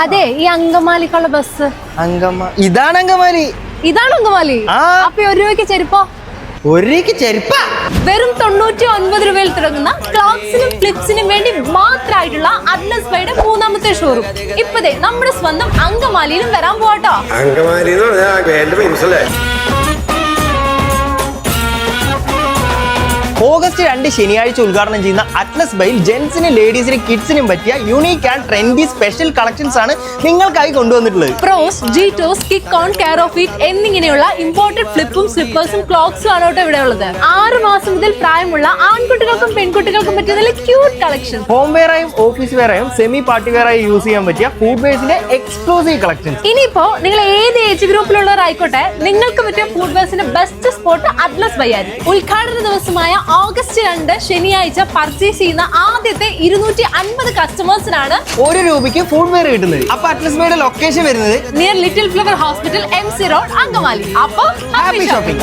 അതെ, ഈ അങ്കമാലിക്കുള്ള ബസ്. ഇതാണ് അങ്കമാലി. ഇതാണ് അങ്കമാലി. അപ്പൊ 1 രൂപയ്ക്ക് ചെരുപ്പോ? 1 രൂപയ്ക്ക് ചെരുപ്പാ? വെറും 99 രൂപയിൽ തുടങ്ങുന്ന ക്ലോക്സിനും ഫ്ലിപ്സിനും വേണ്ടി മാത്രമായിട്ടുള്ള അറ്റ്ലസ് ബൈയുടെ 3ാമത്തെ ഷോറൂം ഇപ്പതേ നമ്മുടെ സ്വന്തം അങ്കമാലിയിലും വരാൻ പോവാട്ടോ. ഓഗസ്റ്റ് 2 ശനിയാഴ്ച ഉദ്ഘാടനം ചെയ്യുന്ന അറ്റ്ലസ് ബൈയിൽ ജെൻസിനും ലേഡീസിനും കിഡ്സിനും പറ്റിയ unique and trendy special collections ആണ് നിങ്ങൾക്കായി കൊണ്ടുവന്നിട്ടുള്ളത്. പ്രോസ്, ജീറ്റോസ്, kick on, care of it എന്നിങ്ങനെയുള്ള ഇമ്പോർട്ടഡ് ഫ്ലിപ്പും സ്ലിപ്പേഴ്സും ക്ലോക്സും ആണ് ഇവിടെ ഉള്ളത്. 6 മാസം മുതൽ പ്രായമുള്ള ആൺകുട്ടികൾക്കും പെൺകുട്ടികൾക്കും പറ്റിയ നല്ല ക്യൂട്ട് കളക്ഷൻ. ഹോം വെയർ ആയും ഓഫീസ് വെയർ ആയും സെമി പാർട്ടി വെയർ ആയി യൂസ് ചെയ്യാൻ പറ്റിയ ഫുഡ് വെയർസിന്റെ എക്സ്ക്ലൂസീവ് കളക്ഷൻസ്. ഇനിയിപ്പോ നിങ്ങൾ ഏത് ഏജ് ഗ്രൂപ്പിലുള്ളവരായിക്കോട്ടെ, നിങ്ങൾക്ക് പറ്റിയ ഫുഡ് വെയർസിന്റെ ബെസ്റ്റ് സ്പോട്ട് അറ്റ്ലസ് ബൈ ആയിരിക്കും. ഉദ്ഘാടന ദിവസമായ ഓഗസ്റ്റ് 2 ശനിയാഴ്ച പർച്ചേസ് ചെയ്യുന്ന ആദ്യത്തെ 250 കസ്റ്റമേഴ്സിനാണ് 1 രൂപയ്ക്ക് ഫുഡ് വെയർ കിട്ടുന്നത്. അപ്പൊ അറ്റ്ലസ് ബൈയുടെ ലൊക്കേഷൻ വരുന്നത് near little flower hospital, MC road, Angamaly. അപ്പൊ ഹാപ്പി ഷോപ്പിംഗ്.